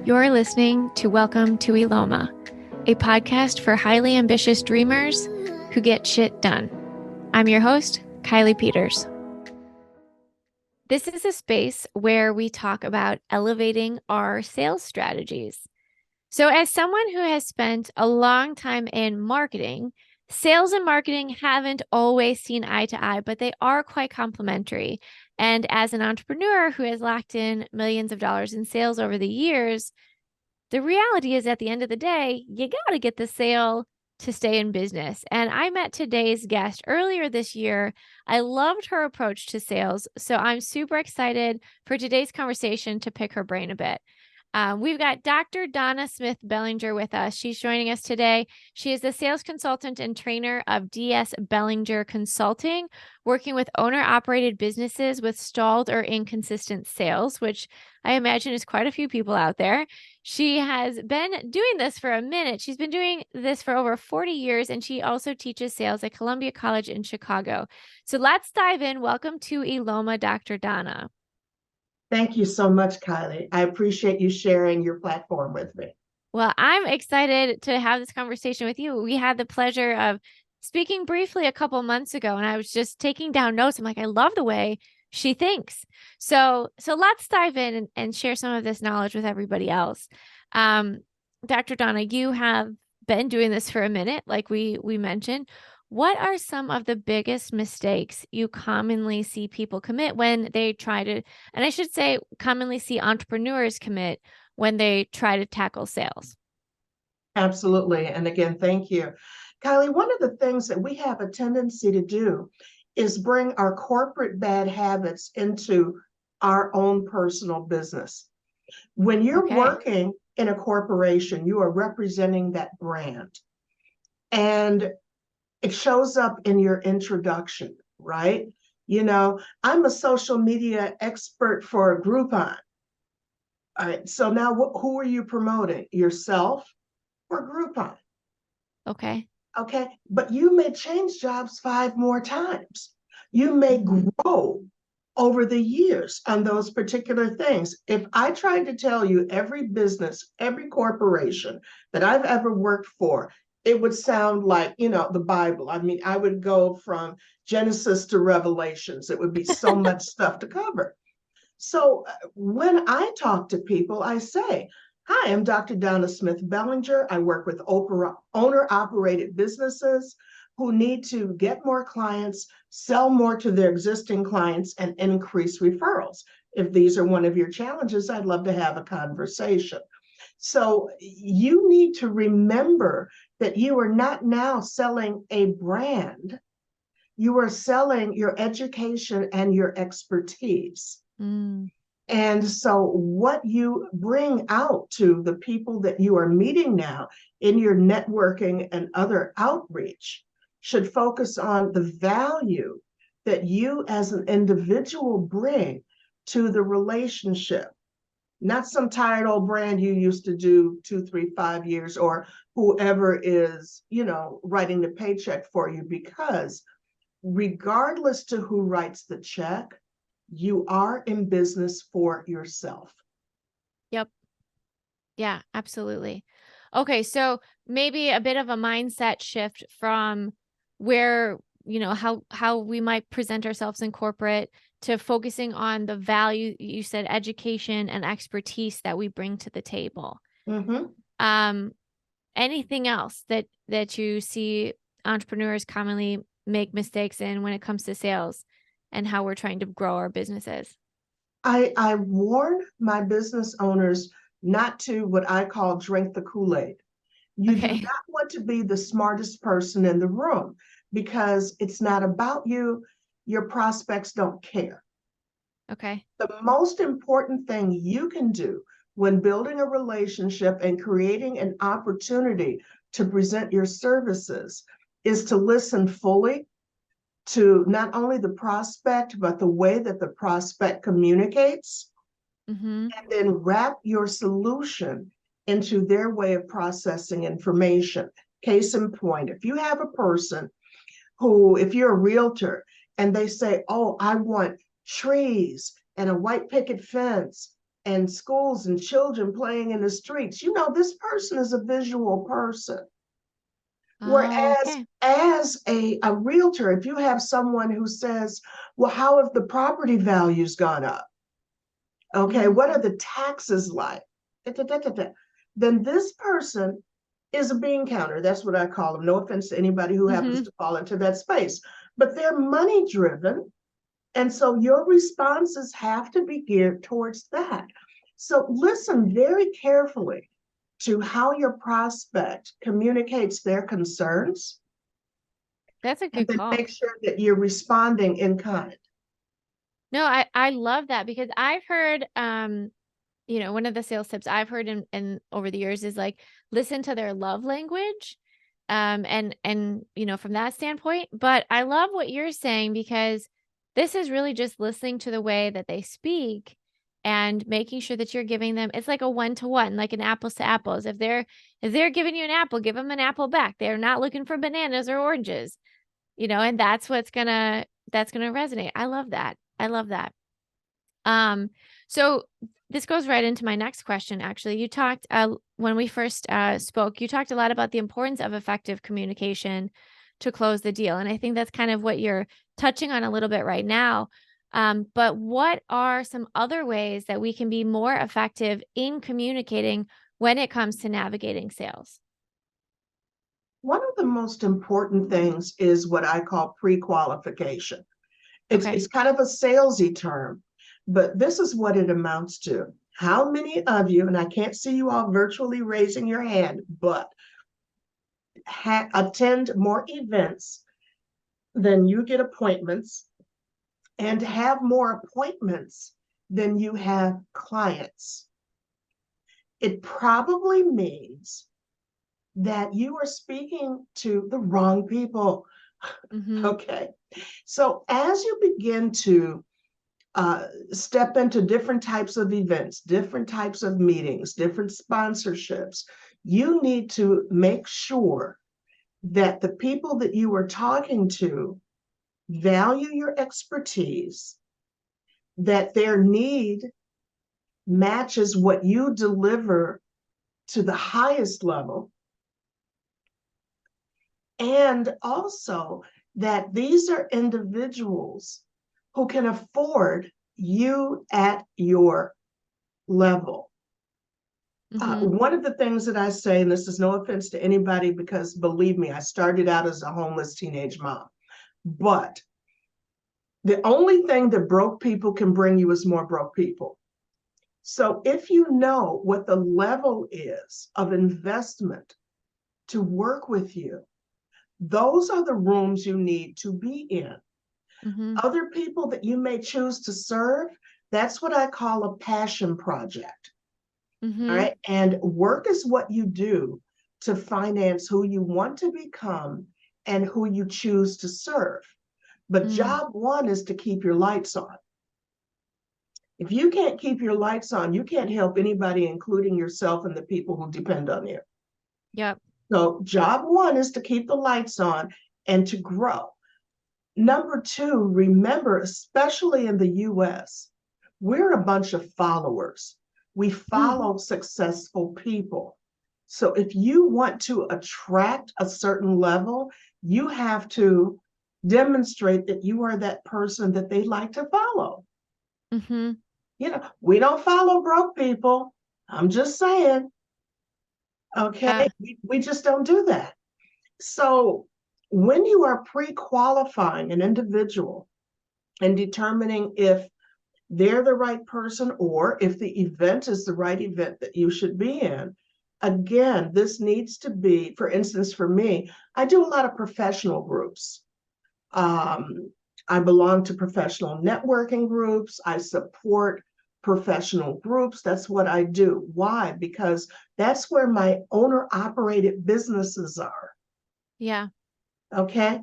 You're listening to Welcome to Eloma, a podcast for highly ambitious dreamers who get shit done. I'm your host, Kylie Peters. This is a space where we talk about elevating our sales strategies. So, as someone who has spent a long time in marketing, sales and marketing haven't always seen eye to eye, but they are quite complementary. And as an entrepreneur who has locked in millions of dollars in sales over the years, the reality is at the end of the day, you got to get the sale to stay in business. And I met today's guest earlier this year. I loved her approach to sales. So I'm super excited for today's conversation to pick her brain a bit. We've got Dr. Donna Smith Bellinger with us. She's joining us today. She is the sales consultant and trainer of DS Bellinger Consulting, working with owner-operated businesses with stalled or inconsistent sales, which I imagine is quite a few people out there. She has been doing this for a minute. She's been doing this for over 40 years, and she also teaches sales at Columbia College in Chicago. So let's dive in. Welcome to Eloma, Dr. Donna. Thank you so much, Kylie. I appreciate you sharing your platform with me. Well, I'm excited to have this conversation with you. We had the pleasure of speaking briefly a couple months ago, and I was just taking down notes. I'm like, I love the way she thinks. So let's dive in and share some of this knowledge with everybody else. Dr. Donna, you have been doing this for a minute, like we mentioned. What are some of the biggest mistakes you commonly see people commit when they try to, and I should say commonly see entrepreneurs commit when they try to tackle sales? Absolutely. And again, thank you. Kylie, one of the things that we have a tendency to do is bring our corporate bad habits into our own personal business. When you're working in a corporation, you are representing that brand. And it shows up in your introduction, right? You know, I'm a social media expert for Groupon. All right, so now who are you promoting? Yourself or Groupon? Okay. Okay, but you may change jobs 5 more times. You may grow over the years on those particular things. If I tried to tell you every business, every corporation that I've ever worked for, it would sound like, the Bible. I mean, I would go from Genesis to Revelations. It would be so much stuff to cover. So when I talk to people, I say, hi, I'm Dr. Donna Smith Bellinger. I work with owner-operated businesses who need to get more clients, sell more to their existing clients, and increase referrals. If these are one of your challenges, I'd love to have a conversation. So you need to remember that you are not now selling a brand. You are selling your education and your expertise. And so what you bring out to the people that you are meeting now in your networking and other outreach should focus on the value that you as an individual bring to the relationship. Not some tired old brand you used to do 2, 3, 5 years, or whoever is, writing the paycheck for you, because regardless to who writes the check, you are in business for yourself. Yep. Yeah, absolutely. Okay, so maybe a bit of a mindset shift from where, how we might present ourselves in corporate to focusing on the value, you said education and expertise that we bring to the table. Anything else that you see entrepreneurs commonly make mistakes in when it comes to sales and how we're trying to grow our businesses? I warn my business owners not to, what I call, drink the Kool-Aid. You do not want to be the smartest person in the room, because it's not about you. Your prospects don't care. Okay. The most important thing you can do when building a relationship and creating an opportunity to present your services is to listen fully to not only the prospect, but the way that the prospect communicates, and then wrap your solution into their way of processing information. Case in point, if you have a person who, if you're a realtor and they say, oh, I want trees and a white picket fence and schools and children playing in the streets. This person is a visual person. Oh, Whereas okay. as a realtor, if you have someone who says, well, how have the property values gone up? Okay, Mm-hmm. what are the taxes like? Then this person is a bean counter. That's what I call them. No offense to anybody who happens Mm-hmm. to fall into that space, but they're money driven. And so your responses have to be geared towards that. So listen very carefully to how your prospect communicates their concerns, That's a and good then call. make sure that you're responding in kind. No, I love that because I've heard one of the sales tips I've heard in over the years is like listen to their love language. And from that standpoint, but I love what you're saying because this is really just listening to the way that they speak and making sure that you're giving them, it's like a one-to-one, like an apples to apples. If they're giving you an apple, give them an apple back. They're not looking for bananas or oranges, and that's gonna resonate. I love that. I love that. So this goes right into my next question. Actually, you talked when we first spoke, you talked a lot about the importance of effective communication to close the deal, and I think that's kind of what you're touching on a little bit right now. But what are some other ways that we can be more effective in communicating when it comes to navigating sales? One of the most important things is what I call pre-qualification. It's, Okay. it's kind of a salesy term, but this is what it amounts to. How many of you, and I can't see you all virtually raising your hand, but attend more events than you get appointments and have more appointments than you have clients? It probably means that you are speaking to the wrong people. Mm-hmm. Okay. So as you begin to step into different types of events, different types of meetings, different sponsorships, you need to make sure that the people that you are talking to value your expertise, that their need matches what you deliver to the highest level, and also that these are individuals who can afford you at your level. Mm-hmm. One of the things that I say, and this is no offense to anybody, because believe me, I started out as a homeless teenage mom, but the only thing that broke people can bring you is more broke people. So if you know what the level is of investment to work with you, those are the rooms you need to be in. Mm-hmm. Other people that you may choose to serve, that's what I call a passion project. All Mm-hmm. right. And work is what you do to finance who you want to become and who you choose to serve. But Mm. job one is to keep your lights on. If you can't keep your lights on, you can't help anybody, including yourself and the people who depend on you. Yep. So, job one is to keep the lights on and to grow. Number two, remember, especially in the US, we're a bunch of followers. We Mm. follow successful people. So if you want to attract a certain level, you have to demonstrate that you are that person that they like to follow. Mm-hmm. We don't follow broke people. I'm just saying, okay? Yeah. We just don't do that. So when you are pre-qualifying an individual and determining if they're the right person or if the event is the right event that you should be in, again, this needs to be, for instance, for me, I do a lot of professional groups. Um, I belong to professional networking groups. I support professional groups. That's what I do. Why? Because that's where my owner operated businesses are. Yeah. Okay.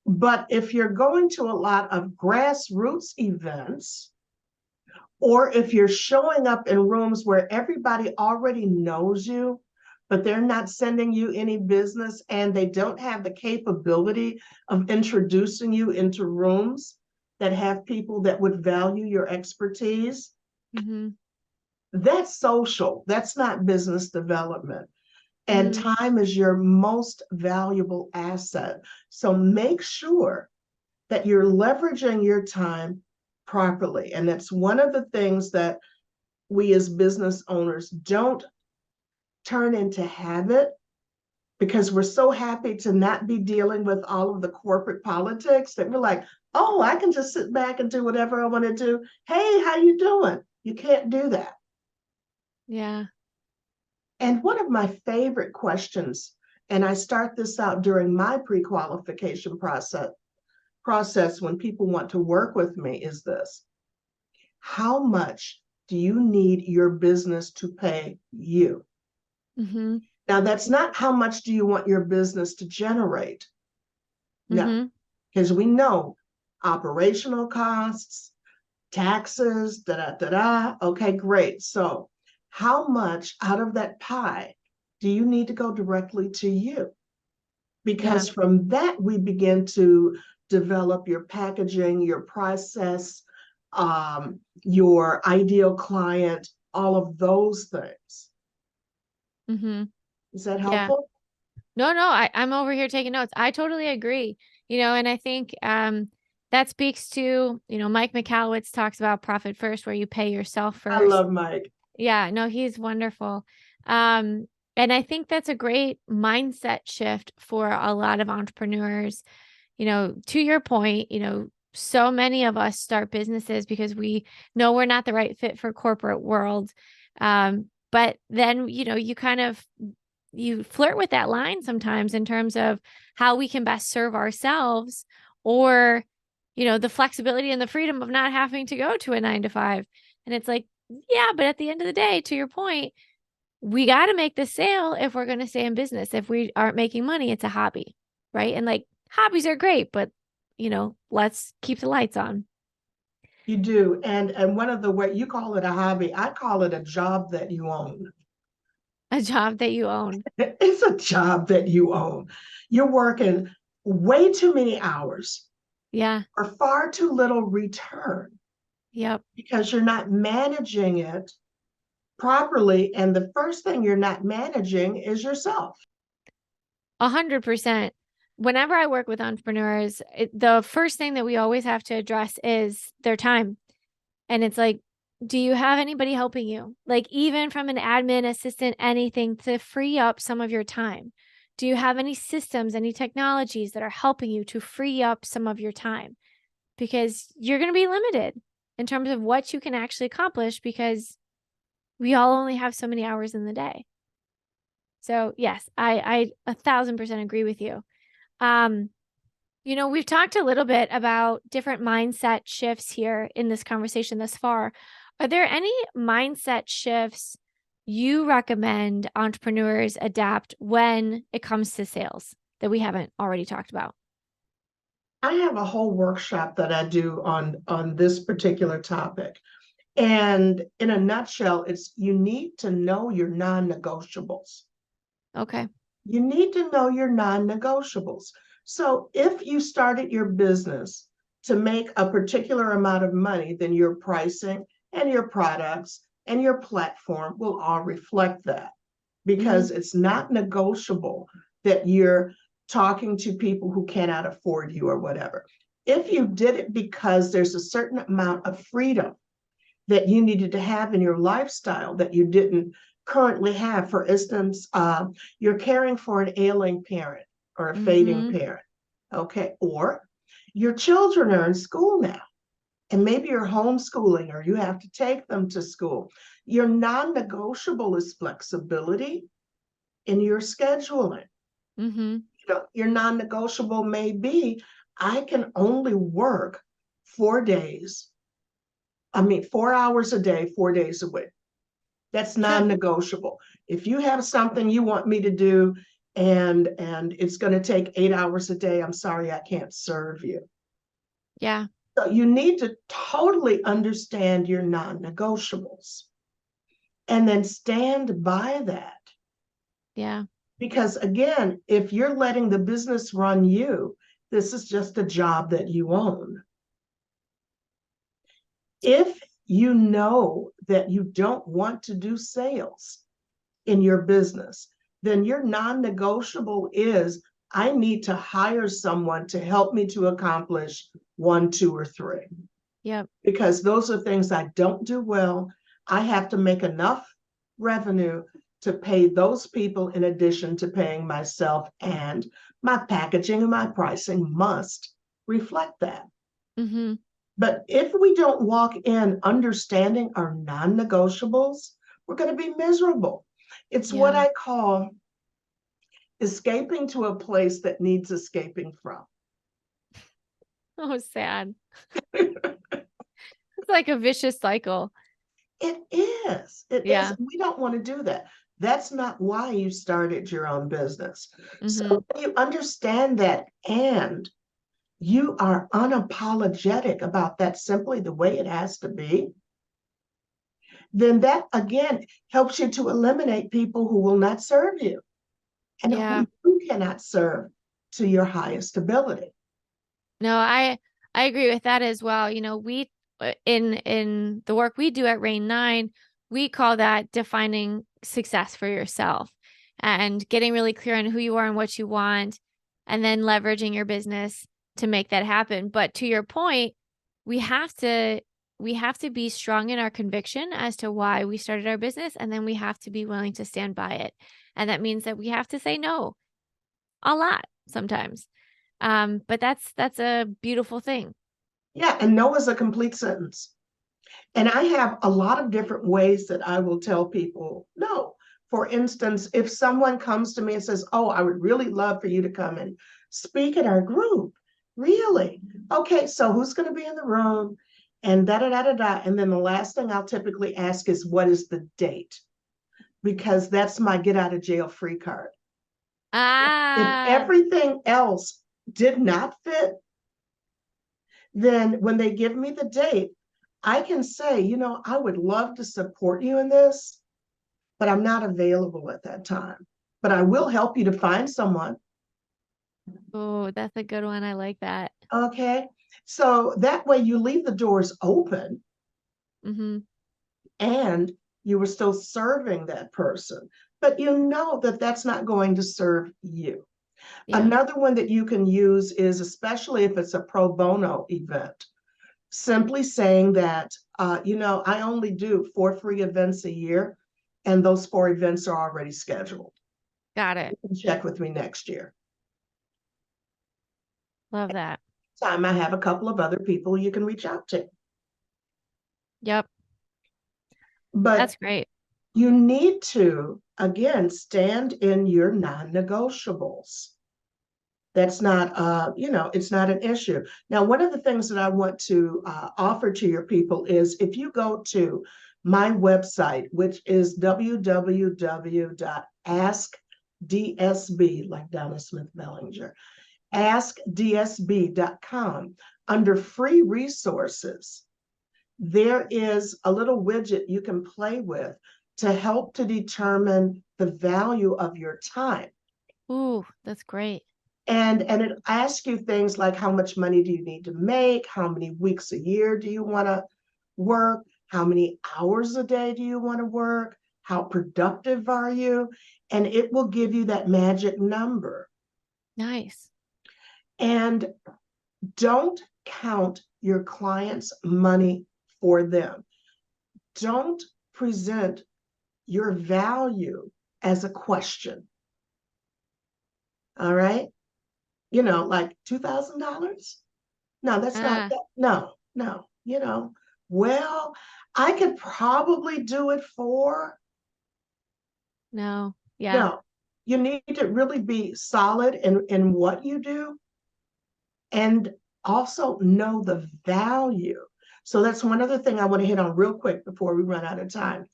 But if you're going to a lot of grassroots events, or if you're showing up in rooms where everybody already knows you, but they're not sending you any business and they don't have the capability of introducing you into rooms that have people that would value your expertise, Mm-hmm. That's social. That's not business development. And Mhm. time is your most valuable asset. So make sure that you're leveraging your time properly. And that's one of the things that we as business owners don't turn into habit, because we're so happy to not be dealing with all of the corporate politics that we're like, oh, I can just sit back and do whatever I want to do. Hey, how you doing? You can't do that. Yeah. And one of my favorite questions, and I start this out during my pre-qualification process when people want to work with me, is this: how much do you need your business to pay you? Mhm. Now, that's not how much do you want your business to generate. No, Mhm. because we know operational costs, taxes, da da da da. Okay, great. So, how much out of that pie do you need to go directly to you? Yeah. Because from that, we begin to develop your packaging, your process, your ideal client, all of those things. Mhm. Is that Yeah. helpful? No, no, I'm over here taking notes. I totally agree. And I think that speaks to, Mike McAllowitz talks about profit first, where you pay yourself I first. love Mike. Yeah, no, he's wonderful. Um, and I think that's a great mindset shift for a lot of entrepreneurs. To your point, so many of us start businesses because we know we're not the right fit for corporate world. But then, you flirt with that line sometimes in terms of how we can best serve ourselves, or, the flexibility and the freedom of not having to go to a 9 to 5. And it's like, yeah, but at the end of the day, to your point, we got to make the sale if we're going to stay in business. If we aren't making money, it's a hobby, right? And like hobbies are great, but let's keep the lights on. You do. And one of the way you call it a hobby, I call it a job that you own. A job that you own. It's a job that you own. You're working way too many hours Yeah. for far too little return Yep. because you're not managing it properly. And the first thing you're not managing is yourself. 100%. Whenever I work with entrepreneurs, the first thing that we always have to address is their time. And it's like, do you have anybody helping you? Like, even from an admin assistant, anything to free up some of your time. Do you have any systems, any technologies that are helping you to free up some of your time? Because you're going to be limited in terms of what you can actually accomplish, because we all only have so many hours in the day. So yes, I 1,000% agree with you. Um, we've talked a little bit about different mindset shifts here in this conversation thus far. Are there any mindset shifts you recommend entrepreneurs adapt when it comes to sales that we haven't already talked about? I have a whole workshop that I do on this particular topic. And in a nutshell, it's you need to know your non-negotiables. Okay. You need to know your non-negotiables. So if you started your business to make a particular amount of money, then your pricing and your products and your platform will all reflect that, Mm-hmm. because it's not negotiable that you're talking to people who cannot afford you or whatever. If you did it because there's a certain amount of freedom that you needed to have in your lifestyle that you didn't currently have. For instance, you're caring for an ailing parent or a fading Mm-hmm. parent, okay? Or your children are in school now, and maybe you're homeschooling or you have to take them to school. Your non-negotiable is flexibility in your scheduling. Mm-hmm. Your non-negotiable may be, I can only work 4 days. 4 hours a day, 4 days a week. That's Sure. non-negotiable. If you have something you want me to do and it's going to take 8 hours a day, I'm sorry, I can't serve you. Yeah. So you need to totally understand your non-negotiables and then stand by that. Yeah. Because again, if you're letting the business run you, this is just a job that you own. If you know that you don't want to do sales in your business, then your non-negotiable is, I need to hire someone to help me to accomplish 1, 2, or 3. Yep. Because those are things I don't do well. I have to make enough revenue to pay those people in addition to paying myself, and my packaging and my pricing must reflect that. Mm-hmm. But if we don't walk in understanding our non-negotiables, we're going to be miserable. It's what I call escaping to a place that needs escaping from. Oh, sad. It's like a vicious cycle. It is. It is. We don't want to do that. That's not why you started your own business. Mm-hmm. So when you understand that, and you are unapologetic about that simply the way it has to be, then that again helps you to eliminate people who will not serve you and who you cannot serve to your highest ability. No, I agree with that as well. You know, we in the work we do at Rain 9, we call that defining success for yourself and getting really clear on who you are and what you want, and then leveraging your business to make that happen. But to your point, we have to be strong in our conviction as to why we started our business, and then we have to be willing to stand by it. And that means that we have to say no a lot sometimes. But that's a beautiful thing. Yeah, and no is a complete sentence. And I have a lot of different ways that I will tell people no. For instance, if someone comes to me and says, oh, I would really love for you to come and speak at our group. Really? Okay, so who's going to be in the room? And da da da da da. And then the last thing I'll typically ask is, what is the date? Because that's my get out of jail free card. If everything else did not fit, then when they give me the date, I can say, you know, I would love to support you in this, but I'm not available at that time. But I will help you to find someone. Oh, that's a good one. I like that. Okay. So that way you leave the doors open, and you were still serving that person, but you know that that's not going to serve you. Another one that you can use is, especially if it's a pro bono event, simply saying that, you know, I only do 4 free events a year, and those 4 events are already scheduled. Got it. You can check with me next year. Love that. Time I have a couple of other people you can reach out to. Yep. But that's great. You need to, again, stand in your non-negotiables. That's not, you know, it's not an issue. Now, one of the things that I want to offer to your people is, if you go to my website, which is www.askdsb, like Donna Smith Bellinger, askdsb.com, under free resources, there is a little widget you can play with to help to determine the value of your time. Ooh, that's great. And it asks you things like, how much money do you need to make? How many weeks a year do you want to work? How many hours a day do you want to work? How productive are you? And it will give you that magic number. Nice. And don't count your clients' money for them. Don't present your value as a question. All right? You know, like $2,000? No, that's not that. No, you know, well, I could probably do it for. No, No, you need to really be solid in what you do, and also know the value. So that's one other thing I want to hit on real quick before we run out of time.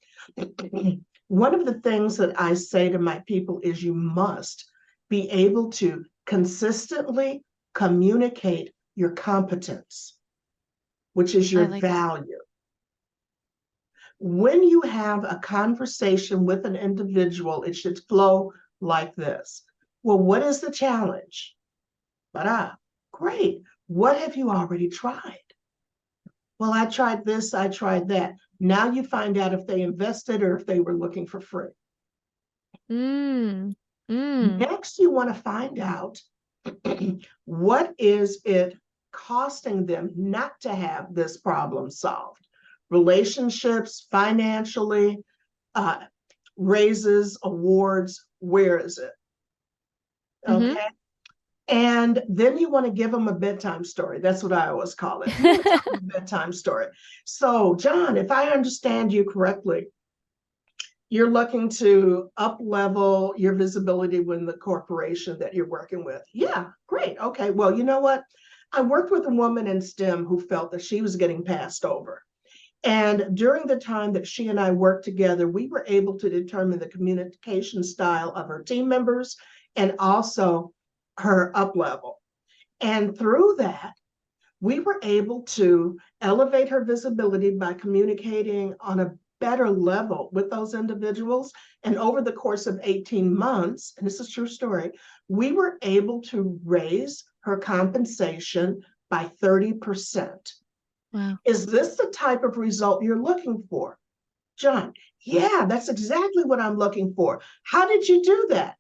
One of the things that I say to my people is, you must be able to consistently communicate your competence, which is your value. When you have a conversation with an individual, it should flow like this. Well, what is the challenge? Great. What have you already tried? Well, I tried this, I tried that. Now you find out if they invested or if they were looking for free. Mm. Next, you want to find out what is it costing them not to have this problem solved? Relationships, financially, uh, raises, awards, where is it? Mm-hmm. Okay. And then you want to give them a bedtime story. That's what I always call it. You want to tell them a bedtime story. So, John, if I understand you correctly, you're looking to up level your visibility with the corporation that you're working with. Yeah, great. Okay. Well, you know what? I worked with a woman in STEM who felt that she was getting passed over. And during the time that she and I worked together, we were able to determine the communication style of her team members and also her up level. And through that, we were able to elevate her visibility by communicating on a better level with those individuals. And over the course of 18 months, and this is a true story, we were able to raise her compensation by 30%. Wow. Is this the type of result you're looking for? John, yeah, that's exactly what I'm looking for. How did you do that?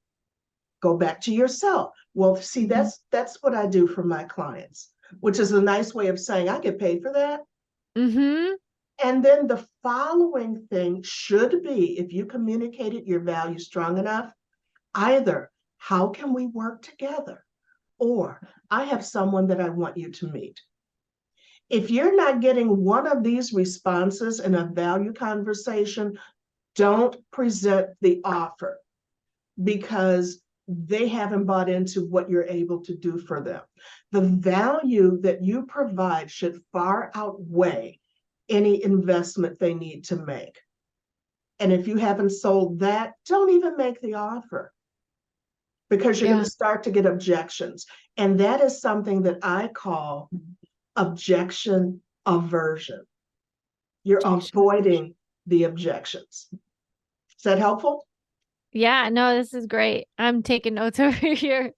Go back to yourself. Well, see, that's what I do for my clients, which is a nice way of saying I get paid for that. Mm-hmm. And then the following thing should be, if you communicated your value strong enough, either how can we work together? Or I have someone that I want you to meet. If you're not getting one of these responses in a value conversation, don't present the offer because they haven't bought into what you're able to do for them. The value that you provide should far outweigh any investment they need to make. And if you haven't sold that, don't even make the offer because you're going to start to get objections. And that is something that I call objection aversion. You're avoiding the objections. Is that helpful? Yeah, no, this is great. I'm taking notes over here.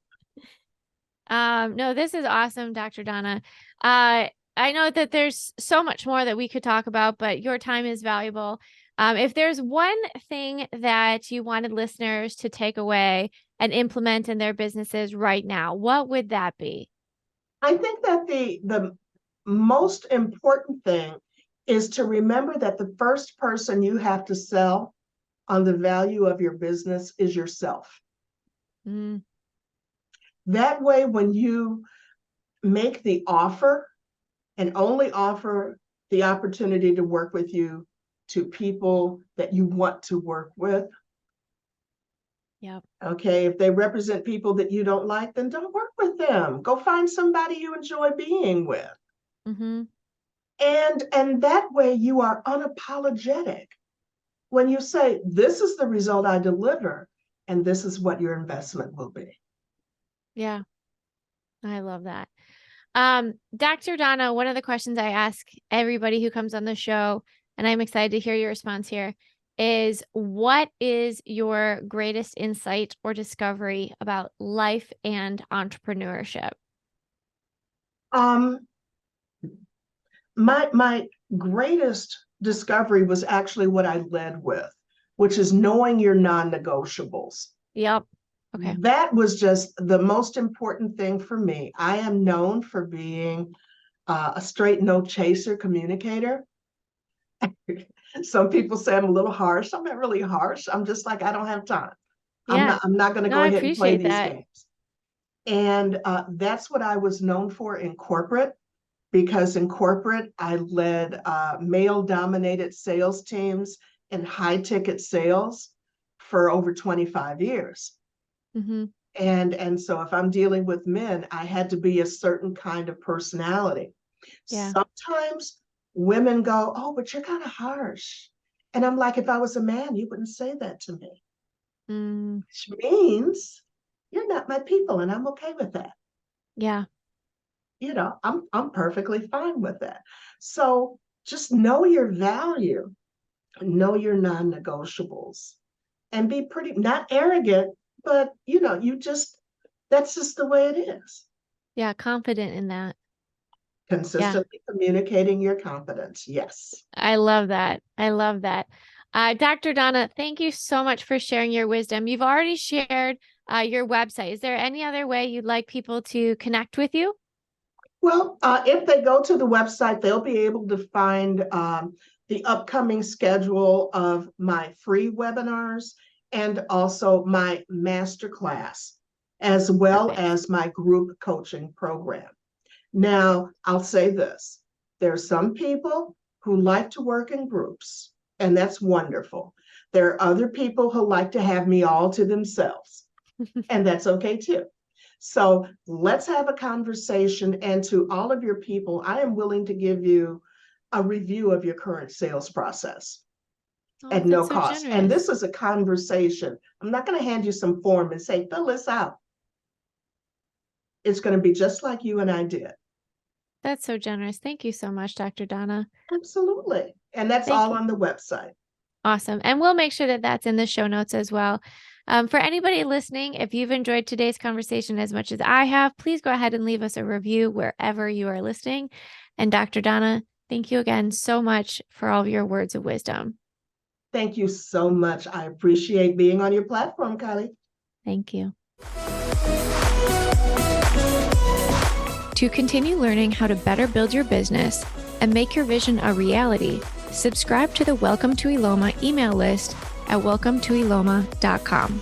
No, this is awesome, Dr. Donna. I know that there's so much more that we could talk about, but your time is valuable. If there's one thing that you wanted listeners to take away and implement in their businesses right now, what would that be? I think that the most important thing is to remember that the first person you have to sell on the value of your business is yourself. Mm. That way, when you make the offer and only offer the opportunity to work with you to people that you want to work with. Yep. Okay, if they represent people that you don't like, then don't work with them. Go find somebody you enjoy being with. Mm-hmm. And that way you are unapologetic when you say, this is the result I deliver, and this is what your investment will be. Yeah, I love that. Dr. Donna, one of the questions I ask everybody who comes on the show, and I'm excited to hear your response here, is what is your greatest insight or discovery about life and entrepreneurship? My greatest discovery was actually what I led with, which is knowing your non-negotiables. Yep. Okay. That was just the most important thing for me. I am known for being a straight no chaser communicator. Some people say I'm a little harsh. I'm not really harsh. I'm just like, I don't have time. Yeah. I'm not going to No, go I ahead and play appreciate these that. games. And that's what I was known for in corporate, because in corporate, I led male-dominated sales teams in high-ticket sales for over 25 years. Mm-hmm. And so if I'm dealing with men, I had to be a certain kind of personality. Yeah. Sometimes women go, oh, but you're kind of harsh. And I'm like, if I was a man, you wouldn't say that to me. Mm, Which means you're not my people, and I'm okay with that. yeah. You know, I'm perfectly fine with that. So just know your value, know your non-negotiables, and be pretty not arrogant, but you know, you just that's just the way it is. Yeah. Confident in that. Consistently communicating your competence. Yes. I love that. I love that. Dr. Donna, thank you so much for sharing your wisdom. You've already shared your website. Is there any other way you'd like people to connect with you? Well, if they go to the website, they'll be able to find the upcoming schedule of my free webinars and also my masterclass, as well Perfect. as my group coaching program. Now, I'll say this. There are some people who like to work in groups, and that's wonderful. There are other people who like to have me all to themselves, and that's okay too. So let's have a conversation. And to all of your people, I am willing to give you a review of your current sales process at no That's so cost. And generous. this is a conversation. I'm not going to hand you some form and say, fill this out. It's going to be just like you and I did. That's so generous. Thank you so much, Dr. Donna. Absolutely. And that's Thank all you. on the website. Awesome. And we'll make sure that that's in the show notes as well. For anybody listening, if you've enjoyed today's conversation as much as I have, please go ahead and leave us a review wherever you are listening. And Dr. Donna, thank you again so much for all of your words of wisdom. Thank you so much. I appreciate being on your platform, Kylie. Thank you. To continue learning how to better build your business and make your vision a reality, subscribe to the Welcome to Eloma email list at welcometoeloma.com.